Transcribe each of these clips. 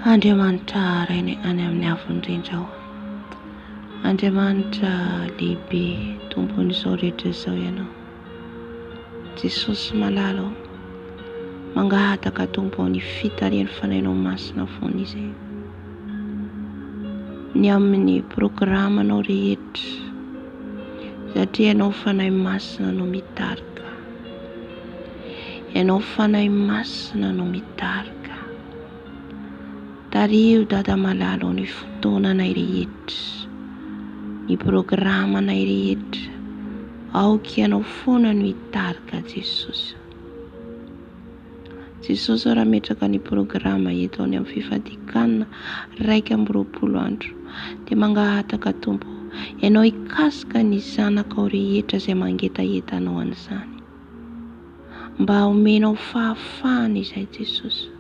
Andriamanitra rainy any amin'ny avondrindra ao. Andriamanitra lehibe tompon'izao rehetra izao ianao. Jesosy malala mangahataka tompo ny fitarian'ny fanahinao masina foana izy. Ny amin'ny programanao rehetra satria ianao fanahy masina no mitarika. Ianao fanahy masina no mitarika. Tario dada malala ny fotoananay rehetra, ny programanay rehetra, aoka ianao foana no hitarika Jesosy. Jesosy raha metraka ny programa eto any amin'ny fifadikanana 1 andro dia mangahataka tompo ianao hikasika ny zanakao rehetra izay mangetahetanao an'izany. Mba omenao fahafahana izay Jesosy.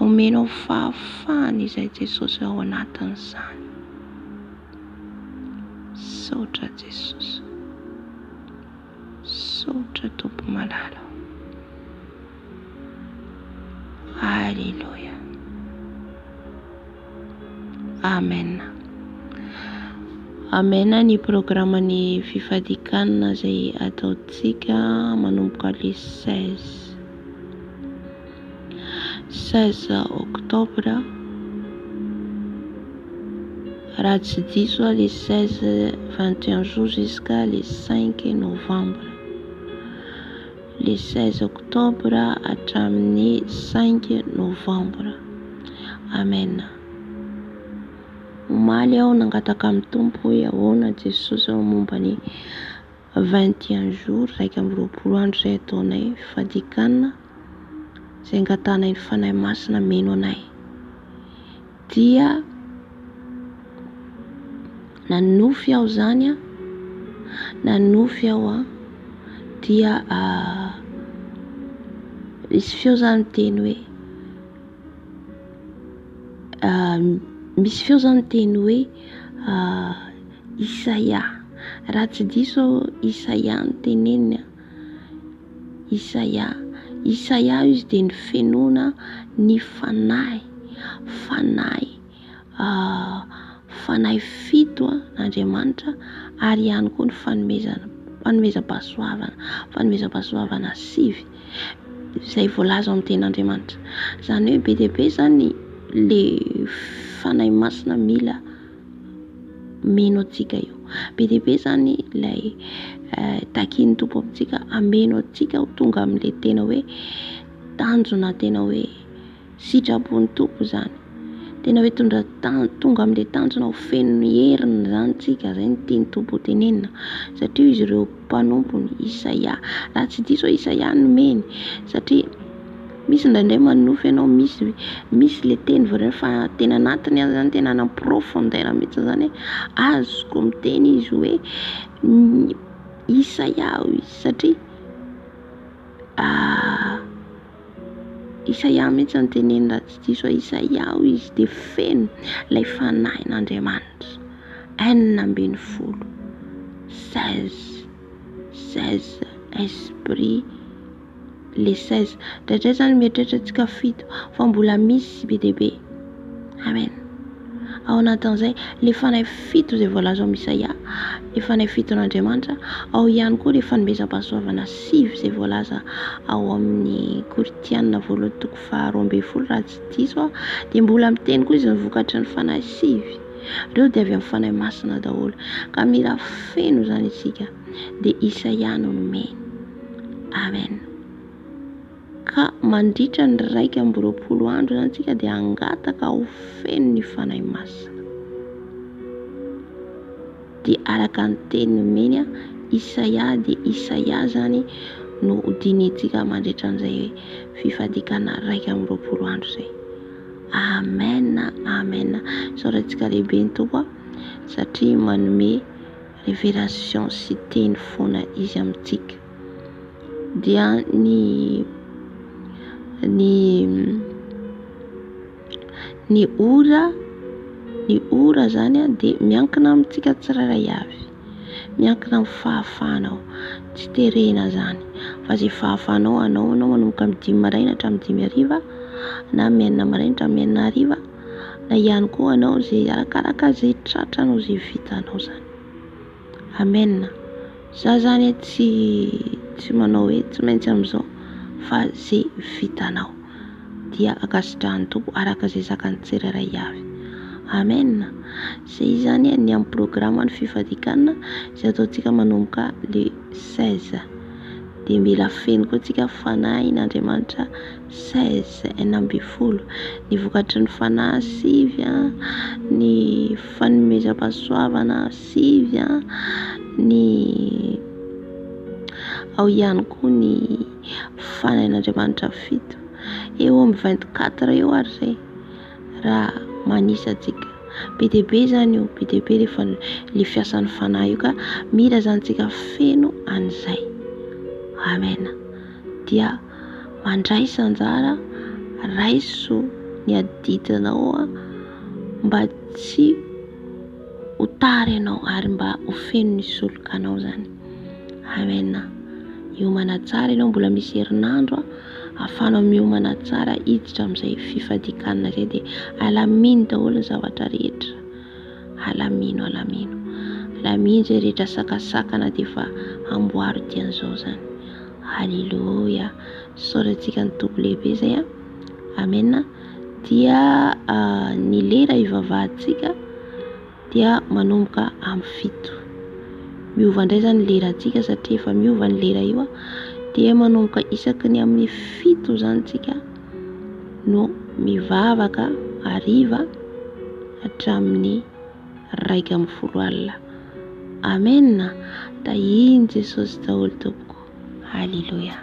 Omenao fahafahana izay Jesosy ao anatin'izany. Saotra Jesosy. Saotra tompo malala. Halleluja. Amen. Amen. Ny programan'ny fifadikanana izay ataontsika manomboka le 16 octobre, raha tsy diso le 21 jours jusqu'à le 5 novembre. Le 16 octobre hatramin'ny 5 novembre. Amen. Omaly aho nangataka amin'ny tompo hoe ahoana Jesosy ao momba ny 21 jours 20 andro izay ataonay fifadikanana izay angatanay ny fanahy masina meno anay. Dia nanofy aho zany nanofy aho dia misy feo zany teny hoe misy feo zany teny hoe Isaia, raha tsy diso Isaia no tenenina. Isaia izy dia ny fenona ny fanahy fito n'Andriamanitra, ary ihany koa ny fanomezam-pahasoavana 9 izay voalaza amin'ny ten'Andriamanitra. Izany hoe be dia be zany le fanahy masina mila meno antsika io. Be dia be zany ilay takin'ny tompo amintsika ameno antsika ho tonga amin'ilay tena hoe tanjona, tena hoe sitrapon'ny tompo zany. Tena hoe tonga amin'ilay tanjona ho feno herina zany tsika, zay ny tiany tompo tenenina. Satria izy ireo mpanompony Isaia, raha tsy diso Isaia no meny, satria misy indraindray manofy ianao, misy le teny voareny fa tena anatiny azy zany, tena ana profondeur mihitsy zany azoko miteny izy hoe Isaia satria Isaia mihitsy ny teneny, raha tsy diso Isaia izy dia feno ilay fanahin'Andriamanitra. 16 esprit le 16 indrindray zany mieritreritra antsika 7 fa mbola misy be dia be. Amen. Ao anatin'izay le fanahy 7 izay voalaza ao Isaia, le fanahy 7 n'Andriamanitra, ao ihany koa le fanomezam-pahasoavana 9 izay voalaza ao amin'ny Korinthianina 2:12 raha tsy diso dia mbola miteny koa izy ny vokatry ny fanahy 9. Ireo dia avy amin'ny fanahy masina daholo, ka mila feno zany isika dia Isaia no meny. Amen. Ka mandritra ny 20 andro zany tsika dia angataka ho feno ny fanahy masina. Dia araka ny teny meny Isaia, dia Isaia zany no hodinitsika mandritra an'izay fifadikana 20 andro zay. Amen. Amen. Sorantsika lehibe ny tompo satria manome révélation sy teny foana izy amintsika. Dia ny ora zany dia miankina amintsika tsirairay avy, miankina amin'ny fahafahanao, tsy terena zany fa zay fahafahanao anao manomboka amin'ny 5 maraina hatramin'ny 5 hariva, na amin'ny 9 maraina hatramin'ny 9 hariva, na ihany koa anao zay arakaraka zay tratranao zay vitanao zany. Amen. Za zany tsy manao hoe tsy maintsy am'izao fa zay vitanao dia akasitrahan'ny tompo araka zay zakany tsirairay avy. Amen. Zay zany ny amin'ny programme ny fifadikana zay ataontsika manomboka le 16 de mila feno koa tsika fanahy n'Andriamanitra 16 12 ny vokatry ny fanahy 9 ny fanomezam-pahasoavana 9 ny ao ihany koa ny fanahy n'Andriamanitra 7 eo amin'ny 24 eo ary zay raha manisa antsika. Be dia be zany io, be dia be le fiasan'ny fanahy io ka mila zany tsika feno an'izay. Amen. Dia mandray sanjara raiso ny adidinao mba tsy ho tary ianao ary mba ho feno ny solokanao zany. Amen. Miomana tsara ianao, mbola misy herinandro ahafahanao miomana tsara hiditra amin'izay fifadikanana zay dia alamino daholo ny zavatra rehetra. Alamino zay rehetra sakasakana dia efa amboary dian'izao zany. Halleluja. Sorantsika ny tobo lehibe zay a. Amen. Dia ny lera ivavahantsika dia manomboka amin'ny 7. Miova indray zany lerantsika satria efa miova ny lera io dia manomboka isaky ny amin'ny 7 zany tsika no mivavaka hariva hatramin'ny 1:10 alina. Amen. Da iny Jesosy daholo tompoko. Halleluja.